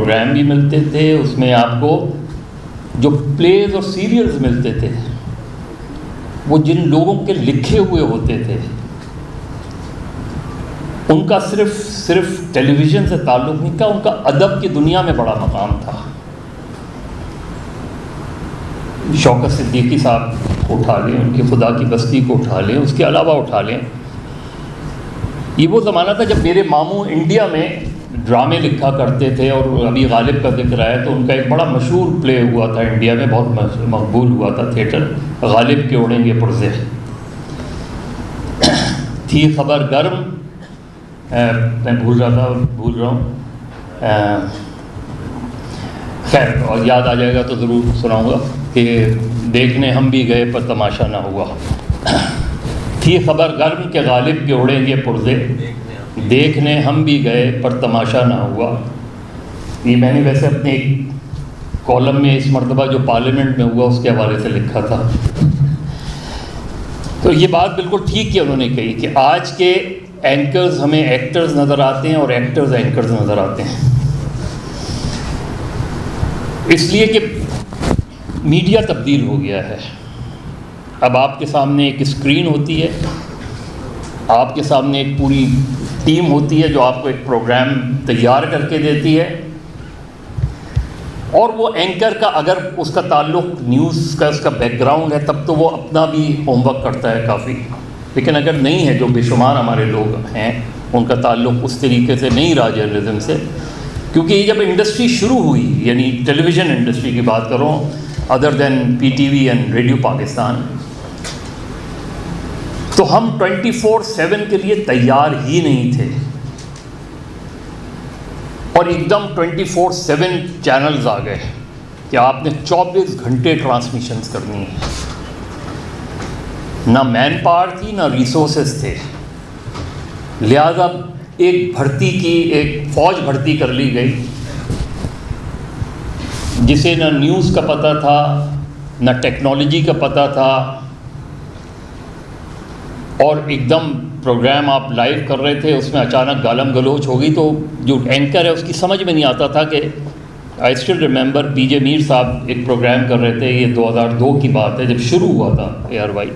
Programme بھی ملتے تھے، اس میں آپ کو جو پلیز اور سیریلز ملتے تھے وہ جن لوگوں کے لکھے ہوئے ہوتے تھے، ان کا صرف ٹیلی ویژن سے تعلق نہیں تھا، ان کا ادب کی دنیا میں بڑا مقام تھا۔ شوکت صدیقی صاحب کو اٹھا لیں، ان کی خدا کی بستی کو اٹھا لیں، اس کے علاوہ اٹھا لیں، یہ وہ زمانہ تھا جب میرے ماموں انڈیا میں ڈرامے لکھا کرتے تھے، اور ابھی غالب کا ذکر آیا تو ان کا ایک بڑا مشہور پلے ہوا تھا انڈیا میں، بہت مقبول ہوا تھا تھیٹر، غالب کے اڑیں گے پرزے۔ تھی خبر گرم، میں بھول رہا ہوں، خیر اور یاد آ جائے گا تو ضرور سناؤں گا، کہ دیکھنے ہم بھی گئے پر تماشا نہ ہوا۔ تھی خبر گرم کہ غالب کے اڑیں گے پرزے، دیکھنے ہم بھی گئے پر تماشا نہ ہوا۔ یہ میں نے ویسے اپنے ایک کالم میں اس مرتبہ جو پارلیمنٹ میں ہوا اس کے حوالے سے لکھا تھا۔ تو یہ بات بالکل ٹھیک ہے انہوں نے کہی کہ آج کے اینکرز ہمیں ایکٹرز نظر آتے ہیں اور ایکٹرز اینکرز نظر آتے ہیں، اس لیے کہ میڈیا تبدیل ہو گیا ہے۔ اب آپ کے سامنے ایک اسکرین ہوتی ہے، آپ کے سامنے ایک پوری ٹیم ہوتی ہے جو آپ کو ایک پروگرام تیار کر کے دیتی ہے، اور وہ اینکر کا اگر اس کا تعلق نیوز کا، اس کا بیک گراؤنڈ ہے، تب تو وہ اپنا بھی ہوم ورک کرتا ہے کافی، لیکن اگر نہیں ہے، جو بے شمار ہمارے لوگ ہیں ان کا تعلق اس طریقے سے نہیں رہا جرنلزم سے، کیونکہ یہ جب انڈسٹری شروع ہوئی، یعنی ٹیلی ویژن انڈسٹری کی بات کروں other than P T V and radio Pakistan, تو ہم 24/7 کے لیے تیار ہی نہیں تھے، اور ایک دم 24/7 چینلز آ گئے کہ آپ نے 24 گھنٹے ٹرانسمیشنز کرنی ہے، نہ مین پاور تھی نہ ریسورسز تھے، لہذا ایک فوج بھرتی کر لی گئی جسے نہ نیوز کا پتہ تھا نہ ٹیکنالوجی کا پتہ تھا، اور ایک دم پروگرام آپ لائیو کر رہے تھے، اس میں اچانک گالم گلوچ ہو گئی تو جو اینکر ہے اس کی سمجھ میں نہیں آتا تھا کہ آئی اسٹل ریممبر پی جے میر صاحب ایک پروگرام کر رہے تھے، یہ 2002 کی بات ہے جب شروع ہوا تھا اے آر وائی،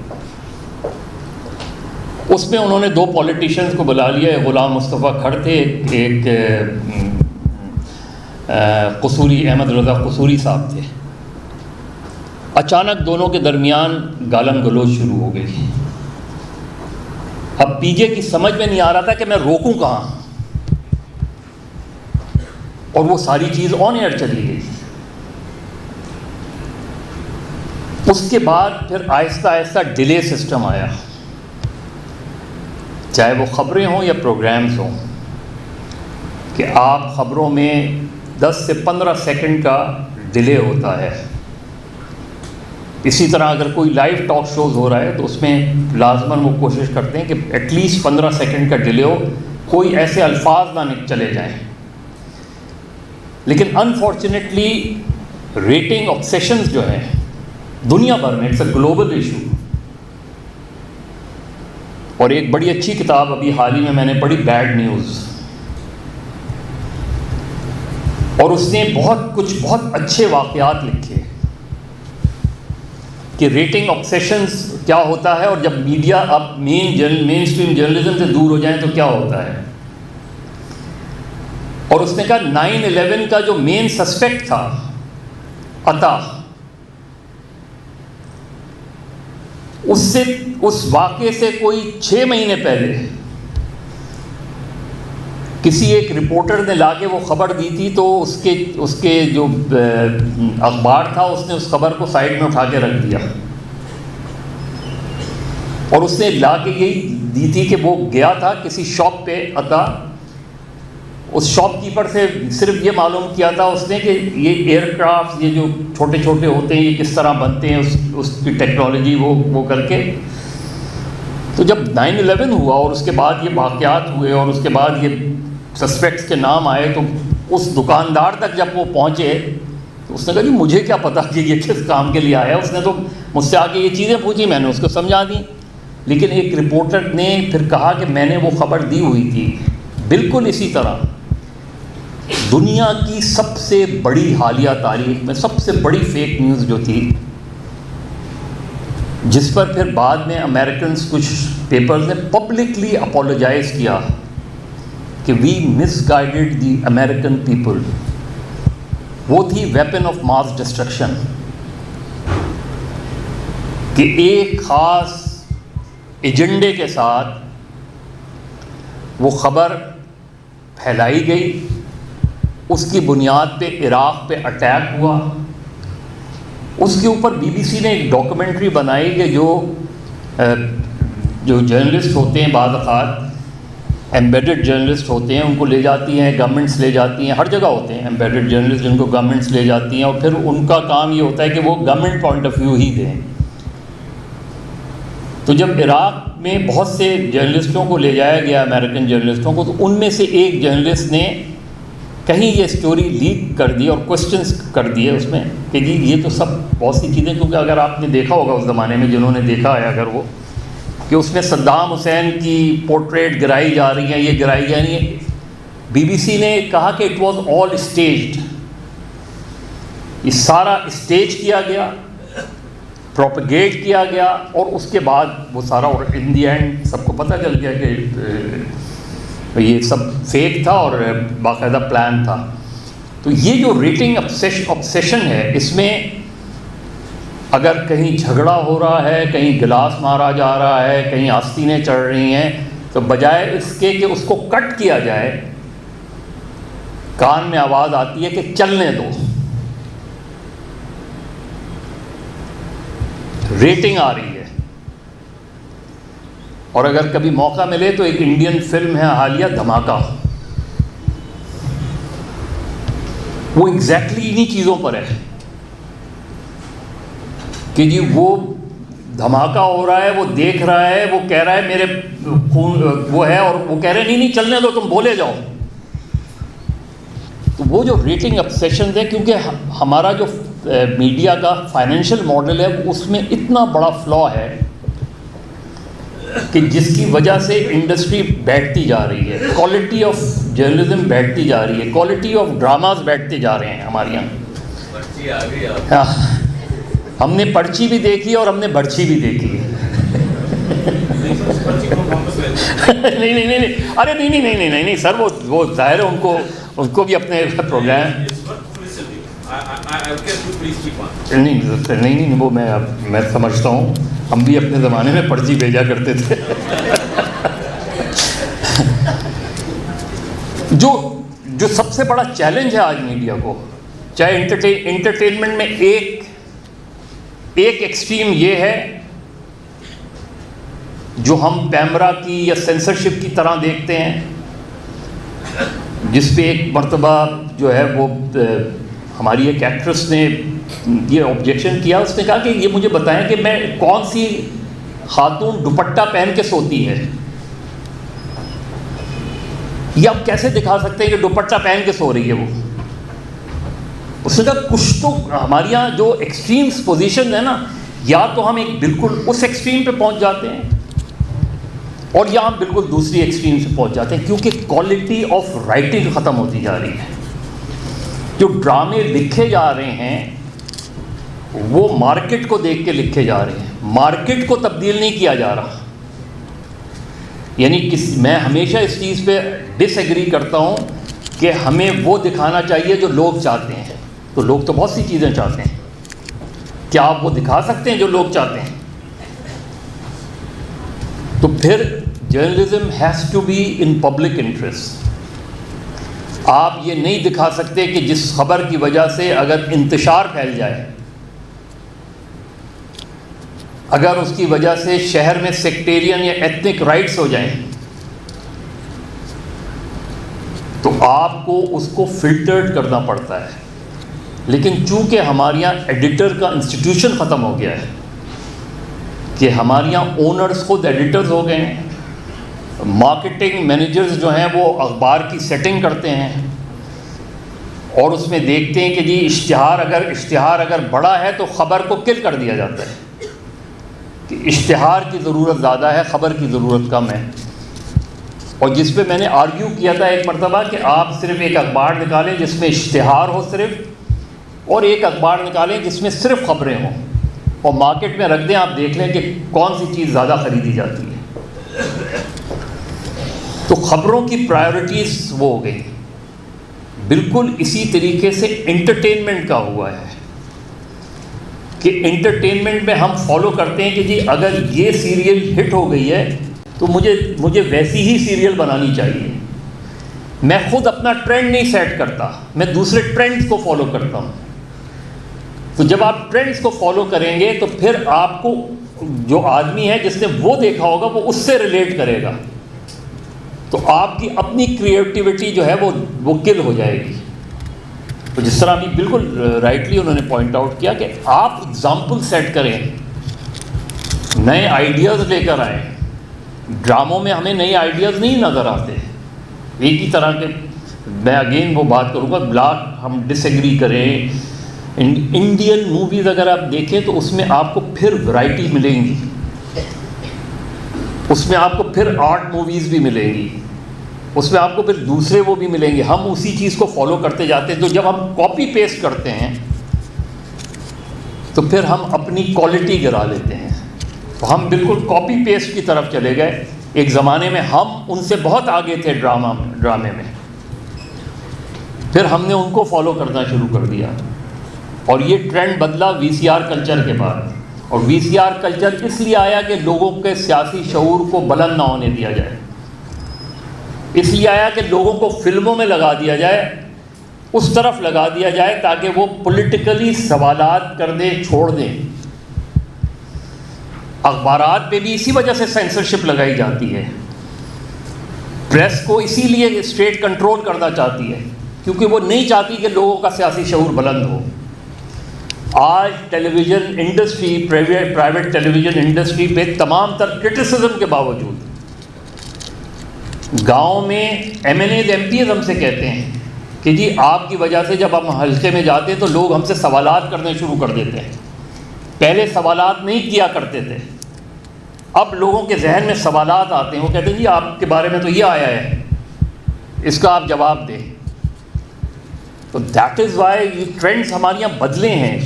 اس میں انہوں نے 2 پولیٹیشنز کو بلا لیا، غلام مصطفیٰ کھڑ تھے، ایک قصوری احمد رضا قصوری صاحب تھے، اچانک دونوں کے درمیان گالم گلوچ شروع ہو گئی۔ اب پی جے کی سمجھ میں نہیں آ رہا تھا کہ میں روکوں کہاں، اور وہ ساری چیز آن ایئر چلی گئی۔ اس کے بعد پھر آہستہ آہستہ ڈیلے سسٹم آیا، چاہے وہ خبریں ہوں یا پروگرامز ہوں، کہ آپ خبروں میں 10 سے 15 سیکنڈ کا ڈیلے ہوتا ہے۔ اسی طرح اگر کوئی لائیو ٹاک شوز ہو رہا ہے تو اس میں لازماً وہ کوشش کرتے ہیں کہ ایٹ لیسٹ 15 سیکنڈ کا ڈیلے ہو، کوئی ایسے الفاظ نہ چلے جائیں، لیکن انفارچونیٹلی ریٹنگ آبسیشنز جو ہیں دنیا بھر میں، اٹس اے گلوبل ایشو، اور ایک بڑی اچھی کتاب ابھی حال ہی میں نے پڑھی، بیڈ نیوز، اور اس نے بہت اچھے واقعات لکھے کہ ریٹنگ آبسیشنز کیا ہوتا ہے، اور جب میڈیا اب مین اسٹریم جرنلزم سے دور ہو جائیں تو کیا ہوتا ہے۔ اور اس نے کہا 9/11 کا جو مین سسپیکٹ تھا عطا، اس واقعے سے کوئی 6 مہینے پہلے کسی ایک رپورٹر نے لا کے وہ خبر دی تھی، تو اس کے جو اخبار تھا اس نے اس خبر کو سائڈ میں اٹھا کے رکھ دیا، اور اس نے لا کے یہی دی تھی کہ وہ گیا تھا کسی شاپ پہ عطا، اس شاپ کیپر سے صرف یہ معلوم کیا تھا اس نے کہ یہ ایئر کرافٹ، یہ جو چھوٹے چھوٹے ہوتے ہیں یہ کس طرح بنتے ہیں، اس کی ٹیکنالوجی وہ کر کے۔ تو جب 9/11 ہوا اور اس کے بعد یہ واقعات ہوئے اور اس کے بعد یہ سسپیکٹس کے نام آئے، تو اس دکاندار تک جب وہ پہنچے تو اس نے کہا کہ مجھے کیا پتا کہ یہ کس کام کے لیے آیا، اس نے تو مجھ سے آ کے یہ چیزیں پوچھی، میں نے اس کو سمجھا دی، لیکن ایک رپورٹر نے پھر کہا کہ میں نے وہ خبر دی ہوئی تھی بالکل اسی طرح دنیا کی سب سے بڑی حالیہ تاریخ میں سب سے بڑی فیک نیوز جو تھی، جس پر پھر بعد میں امریکنز کچھ پیپرز نے پبلکلی اپولوجائز کیا کہ وی مس گائیڈڈ دی امریکن پیپل، وہ تھی ویپن آف ماس ڈسٹرکشن، کہ ایک خاص ایجنڈے کے ساتھ وہ خبر پھیلائی گئی، اس کی بنیاد پہ عراق پہ اٹیک ہوا، اس کے اوپر بی بی سی نے ایک ڈاکومنٹری بنائی کہ جو جرنلسٹ ہوتے ہیں بعض اوقات ایمبیڈڈ جرنلسٹ ہوتے ہیں، ان کو لے جاتی ہیں گورنمنٹس، لے جاتی ہیں، ہر جگہ ہوتے ہیں ایمبیڈڈ جرنلسٹ جن کو گورنمنٹس لے جاتی ہیں، اور پھر ان کا کام یہ ہوتا ہے کہ وہ گورنمنٹ پوائنٹ آف ویو ہی دیں۔ تو جب عراق میں بہت سے جرنلسٹوں کو لے جایا گیا، امریکن جرنلسٹوں کو، تو ان میں سے ایک جرنلسٹ نے کہیں یہ سٹوری لیک کر دی اور کوشچنس کر دیے اس میں کہ جی یہ تو سب بہت سی چیزیں، کیونکہ اگر آپ نے دیکھا ہوگا اس زمانے میں، جنہوں نے دیکھا ہے اگر وہ، کہ اس میں صدام حسین کی پورٹریٹ گرائی جا رہی ہیں، یہ گرائی جا رہی ہیں۔ بی بی سی نے کہا کہ اٹ واز آل اسٹیجڈ، یہ سارا اسٹیج کیا گیا، پروپیگیٹ کیا گیا، اور اس کے بعد وہ سارا، اور ان دی اینڈ سب کو پتہ چل گیا کہ یہ سب فیک تھا اور باقاعدہ پلان تھا۔ تو یہ جو ریٹنگ obsession ہے، اس میں اگر کہیں جھگڑا ہو رہا ہے، کہیں گلاس مارا جا رہا ہے، کہیں آستینیں چڑھ رہی ہیں، تو بجائے اس کے کہ اس کو کٹ کیا جائے، کان میں آواز آتی ہے کہ چلنے دو، ریٹنگ آ رہی ہے۔ اور اگر کبھی موقع ملے تو ایک انڈین فلم ہے حالیہ دھماکہ، وہ ایگزیکٹلی انہی چیزوں پر ہے کہ جی وہ دھماکہ ہو رہا ہے، وہ دیکھ رہا ہے، وہ کہہ رہا ہے میرے خون وہ ہے، اور وہ کہہ رہے ہیں نہیں نہیں چلنے دو، تم بولے جاؤ۔ تو وہ جو ریٹنگ obsessions ہے، کیونکہ ہمارا جو میڈیا کا فائنینشیل ماڈل ہے، اس میں اتنا بڑا فلا ہے کہ جس کی وجہ سے انڈسٹری بیٹھتی جا رہی ہے، کوالٹی آف جرنلزم بیٹھتی جا رہی ہے، کوالٹی آف ڈراماز بیٹھتے جا رہے ہیں ہمارے یہاں۔ ہم نے پرچی بھی دیکھی اور ہم نے برچی بھی دیکھی ہے۔ نہیں نہیں نہیں، ارے نہیں نہیں نہیں نہیں نہیں سر، وہ ظاہر ہے ان کو بھی اپنے پروگرام، نہیں وہ میں سمجھتا ہوں، ہم بھی اپنے زمانے میں پرچی بھیجا کرتے تھے۔ جو سب سے بڑا چیلنج ہے آج میڈیا کو، چاہے انٹرٹینمنٹ میں ایک ایکسٹریم یہ ہے جو ہم پیمرا کی یا سینسرشپ کی طرح دیکھتے ہیں، جس پہ ایک مرتبہ جو ہے وہ ہماری ایک ایکٹریس نے یہ آبجیکشن کیا، اس نے کہا کہ یہ مجھے بتائیں کہ میں کون سی خاتون دوپٹہ پہن کے سوتی ہے، یہ آپ کیسے دکھا سکتے ہیں کہ دوپٹہ پہن کے سو رہی ہے وہ؟ اس نے کہا کچھ تو ہمارے یہاں جو ایکسٹریمس پوزیشن ہے نا، یا تو ہم ایک بالکل اس ایکسٹریم پہ پہنچ جاتے ہیں، اور یا ہم بالکل دوسری ایکسٹریم سے پہنچ جاتے ہیں، کیونکہ کوالٹی آف رائٹنگ ختم ہوتی جا رہی ہے۔ جو ڈرامے لکھے جا رہے ہیں وہ مارکیٹ کو دیکھ کے لکھے جا رہے ہیں، مارکیٹ کو تبدیل نہیں کیا جا رہا۔ یعنی میں ہمیشہ اس چیز پہ ڈس ایگری کرتا ہوں کہ ہمیں وہ دکھانا چاہیے جو لوگ چاہتے ہیں۔ تو لوگ تو بہت سی چیزیں چاہتے ہیں، کیا آپ وہ دکھا سکتے ہیں جو لوگ چاہتے ہیں؟ تو پھر journalism has to be in public interest. آپ یہ نہیں دکھا سکتے کہ جس خبر کی وجہ سے اگر انتشار پھیل جائے، اگر اس کی وجہ سے شہر میں سیکٹیرین یا ایتھنک رائٹس ہو جائیں، تو آپ کو اس کو فلٹرڈ کرنا پڑتا ہے۔ لیکن چونکہ ہمارے یہاں ایڈیٹر کا انسٹیٹیوشن ختم ہو گیا ہے، کہ ہمارے یہاں اونرز خود ایڈیٹرز ہو گئے ہیں، مارکیٹنگ مینیجرز جو ہیں وہ اخبار کی سیٹنگ کرتے ہیں، اور اس میں دیکھتے ہیں کہ جی اشتہار اگر بڑا ہے تو خبر کو کل کر دیا جاتا ہے، کہ اشتہار کی ضرورت زیادہ ہے، خبر کی ضرورت کم ہے۔ اور جس پہ میں نے آرگیو کیا تھا ایک مرتبہ کہ آپ صرف ایک اخبار نکالیں جس میں اشتہار ہو صرف، اور ایک اخبار نکالیں جس میں صرف خبریں ہوں، اور مارکیٹ میں رکھ دیں، آپ دیکھ لیں کہ کون سی چیز زیادہ خریدی جاتی ہے۔ تو خبروں کی پرائیورٹیز وہ ہو گئی۔ بالکل اسی طریقے سے انٹرٹینمنٹ کا ہوا ہے کہ انٹرٹینمنٹ میں ہم فالو کرتے ہیں کہ جی اگر یہ سیریل ہٹ ہو گئی ہے تو مجھے ویسی ہی سیریل بنانی چاہیے۔ میں خود اپنا ٹرینڈ نہیں سیٹ کرتا، میں دوسرے ٹرینڈز کو فالو کرتا ہوں۔ تو جب آپ ٹرینڈز کو فالو کریں گے تو پھر آپ کو جو آدمی ہے جس نے وہ دیکھا ہوگا وہ اس سے ریلیٹ کرے گا، تو آپ کی اپنی کریٹیوٹی جو ہے وہ کل ہو جائے گی۔ تو جس طرح ابھی بالکل رائٹلی انہوں نے پوائنٹ آؤٹ کیا کہ آپ اگزامپل سیٹ کریں، نئے آئیڈیاز لے کر آئیں۔ ڈراموں میں ہمیں نئے آئیڈیاز نہیں نظر آتے، ایک ہی طرح کے۔ میں اگین وہ بات کروں گا، بلاک ہم ڈس ایگری کریں، انڈین موویز اگر آپ دیکھیں تو اس میں آپ کو پھر ورائٹی ملیں گی، اس میں آپ کو پھر آرٹ موویز بھی ملیں گی، اس میں آپ کو پھر دوسرے وہ بھی ملیں گے۔ ہم اسی چیز کو فالو کرتے جاتے ہیں، تو جب ہم کاپی پیسٹ کرتے ہیں تو پھر ہم اپنی کوالٹی گرا لیتے ہیں۔ تو ہم بالکل کاپی پیسٹ کی طرف چلے گئے۔ ایک زمانے میں ہم ان سے بہت آگے تھے ڈرامے میں، پھر ہم نے ان کو فالو کرنا شروع کر دیا، اور یہ ٹرینڈ بدلا وی سی آر کلچر کے بعد۔ اور وی سی آر کلچر اس لیے آیا کہ لوگوں کے سیاسی شعور کو بلند نہ ہونے دیا جائے، اس لیے آیا کہ لوگوں کو فلموں میں لگا دیا جائے، اس طرف لگا دیا جائے تاکہ وہ پولیٹیکلی سوالات کر دیں، چھوڑ دیں۔ اخبارات پہ بھی اسی وجہ سے سینسرشپ لگائی جاتی ہے، پریس کو اسی لیے اسٹیٹ کنٹرول کرنا چاہتی ہے کیونکہ وہ نہیں چاہتی کہ لوگوں کا سیاسی شعور بلند ہو۔ آج television industry, private television industry پہ تمام تر کرٹیسزم کے باوجود گاؤں میں M N A M P As ہم سے کہتے ہیں کہ جی آپ کی وجہ سے جب ہم حلقے میں جاتے ہیں تو لوگ ہم سے سوالات کرنے شروع کر دیتے ہیں، پہلے سوالات نہیں کیا کرتے تھے، اب لوگوں کے ذہن میں سوالات آتے ہیں، وہ کہتے ہیں جی آپ کے بارے میں تو یہ آیا ہے، اس کا آپ جواب دیں۔ تو دیٹ از وائی یہ ٹرینڈس ہمارے یہاں بدلے ہیں،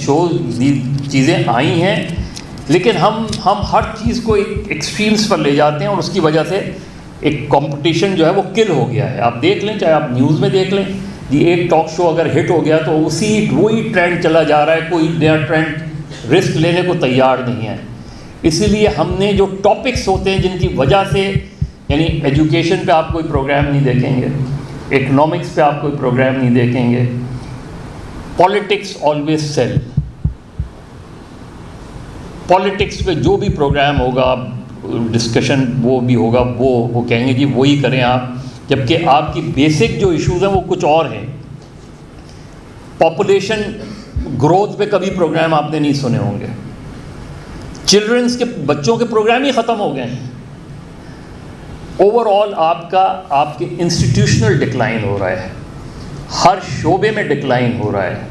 چیزیں آئی ہیں، لیکن ہم ہر چیز کو ایک ایکسٹریمز پر لے جاتے ہیں، اور اس کی وجہ سے ایک کمپٹیشن جو ہے وہ کل ہو گیا ہے۔ آپ دیکھ لیں، چاہے آپ نیوز میں دیکھ لیں، یہ ایک ٹاک شو اگر ہٹ ہو گیا تو وہی ٹرینڈ چلا جا رہا ہے، کوئی نیا ٹرینڈ رسک لینے کو تیار نہیں ہے۔ اسی لیے ہم نے جو ٹاپکس ہوتے ہیں جن کی وجہ سے، یعنی ایجوکیشن پہ آپ کوئی پروگرام نہیں دیکھیں گے، اکنامکس پہ آپ کوئی پروگرام نہیں دیکھیں گے، پالیٹکس آلویز سیل، پالیٹکس پہ جو بھی پروگرام ہوگا، ڈسکشن وہ بھی ہوگا، وہ کہیں گے جی وہی کریں آپ، جبکہ آپ کی بیسک جو ایشوز ہیں وہ کچھ اور ہیں۔ پاپولیشن گروتھ پہ کبھی پروگرام آپ نے نہیں سنے ہوں گے، چلڈرنس کے بچوں کے پروگرام ہی ختم ہو گئے ہیں۔ اوور آل آپ کے انسٹیٹیوشنل ڈکلائن ہو رہا ہے، ہر شعبے میں ڈکلائن ہو رہا ہے۔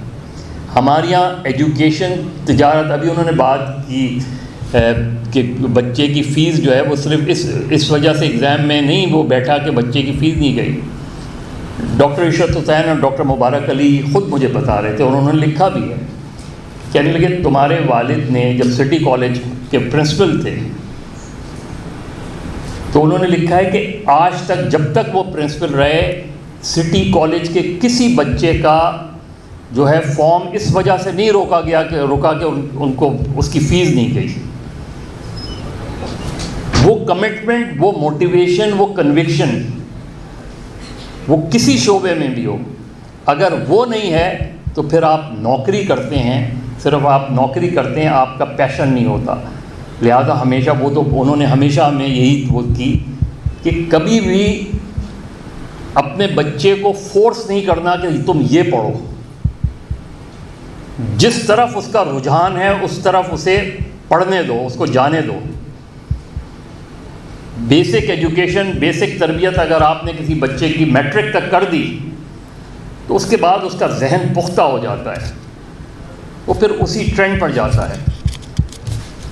ہمارے یہاں ایجوکیشن، تجارت، ابھی انہوں نے بات کی کہ بچے کی فیس جو ہے وہ صرف اس وجہ سے ایگزام میں نہیں وہ بیٹھا کہ بچے کی فیس نہیں گئی۔ ڈاکٹر عشرت حسین اور ڈاکٹر مبارک علی خود مجھے بتا رہے تھے، اور انہوں نے لکھا بھی ہے، کہنے لگے تمہارے والد نے جب سٹی کالج کے پرنسپل تھے تو انہوں نے لکھا ہے کہ آج تک جب تک وہ پرنسپل رہے، سٹی کالج کے کسی بچے کا جو ہے فارم اس وجہ سے نہیں روکا کہ ان کو اس کی فیس نہیں گئی۔ وہ کمٹمنٹ، وہ موٹیویشن، وہ کنوکشن، وہ کسی شعبے میں بھی ہو، اگر وہ نہیں ہے تو پھر آپ نوکری کرتے ہیں، صرف آپ نوکری کرتے ہیں، آپ کا پیشن نہیں ہوتا۔ لہذا ہمیشہ انہوں نے ہمیشہ ہمیں یہی وہ کی کہ کبھی بھی اپنے بچے کو فورس نہیں کرنا کہ تم یہ پڑھو، جس طرف اس کا رجحان ہے اس طرف اسے پڑھنے دو، اس کو جانے دو۔ بیسک ایجوکیشن، بیسک تربیت اگر آپ نے کسی بچے کی میٹرک تک کر دی تو اس کے بعد اس کا ذہن پختہ ہو جاتا ہے، وہ پھر اسی ٹرینڈ پر جاتا ہے۔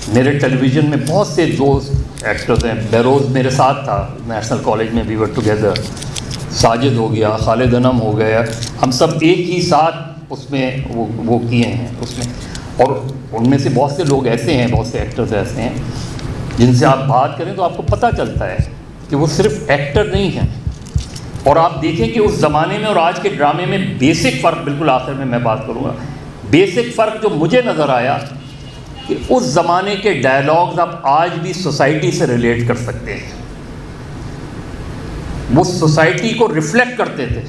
میرے ٹیلی ویژن میں بہت سے دوست ایکٹرز ہیں. بہروز میرے ساتھ تھا نیشنل کالج میں, وی ور ٹوگیدر. ساجد ہو گیا, خالد انم ہو گیا, ہم سب ایک ہی ساتھ اس میں وہ کیے ہیں اس میں. اور ان میں سے بہت سے لوگ ایسے ہیں, بہت سے ایکٹرز ایسے ہیں جن سے آپ بات کریں تو آپ کو پتہ چلتا ہے کہ وہ صرف ایکٹر نہیں ہیں. اور آپ دیکھیں کہ اس زمانے میں اور آج کے ڈرامے میں بیسک فرق, بالکل آخر میں بات کروں گا, بیسک فرق جو مجھے نظر آیا کہ اس زمانے کے ڈائلاگز آپ آج بھی سوسائٹی سے ریلیٹ کر سکتے ہیں. وہ سوسائٹی کو ریفلیکٹ کرتے تھے.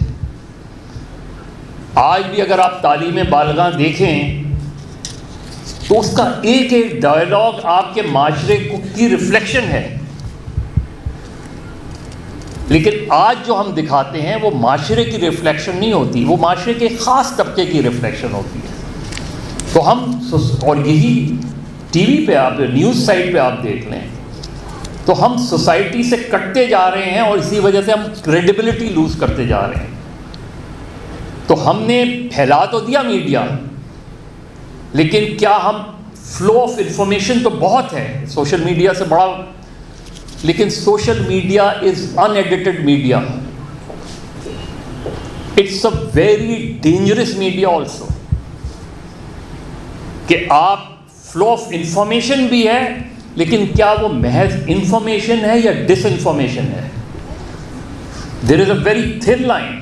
آج بھی اگر آپ تعلیم بالغاں دیکھیں تو اس کا ایک ایک ڈائلاگ آپ کے معاشرے کی ریفلیکشن ہے. لیکن آج جو ہم دکھاتے ہیں وہ معاشرے کی ریفلیکشن نہیں ہوتی, وہ معاشرے کے خاص طبقے کی ریفلیکشن ہوتی ہے. تو ہم, اور یہی ٹی وی پہ آپ نیوز سائٹ پہ آپ دیکھ لیں تو ہم سوسائٹی سے کٹتے جا رہے ہیں اور اسی وجہ سے ہم کریڈیبلٹی لوز کرتے جا رہے ہیں. تو ہم نے پھیلا تو دیا میڈیا, لیکن کیا ہم, فلو آف انفارمیشن تو بہت ہے سوشل میڈیا سے بڑا, لیکن social media is unedited media. It's a very dangerous media also, کہ آپ فلو آف انفارمیشن بھی ہے لیکن کیا وہ محض انفارمیشن ہے یا ڈس انفارمیشن ہے. دیر از اے ویری تھن لائن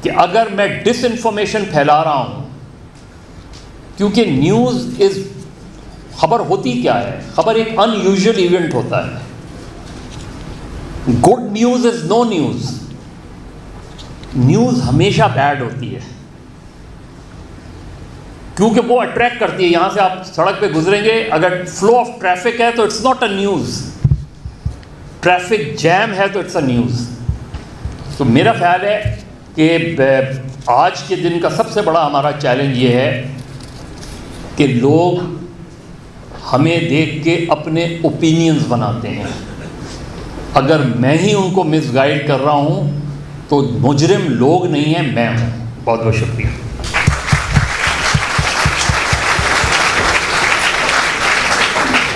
کہ اگر میں ڈس انفارمیشن پھیلا رہا ہوں, کیونکہ نیوز از, خبر ہوتی کیا ہے, خبر ایک ان یوزول ایونٹ ہوتا ہے. Good news is no news. News ہمیشہ بیڈ ہوتی ہے کیونکہ وہ اٹریکٹ کرتی ہے. یہاں سے آپ سڑک پہ گزریں گے, اگر فلو آف ٹریفک ہے تو it's not a news, traffic jam ہے تو اٹس اے نیوز. تو میرا خیال ہے کہ آج کے دن کا سب سے بڑا ہمارا چیلنج یہ ہے کہ لوگ ہمیں دیکھ کے اپنے اوپینینز بناتے ہیں. اگر میں ہی ان کو مس گائیڈ کر رہا ہوں تو مجرم لوگ نہیں ہیں, میں ہوں. بہت بہت شکریہ.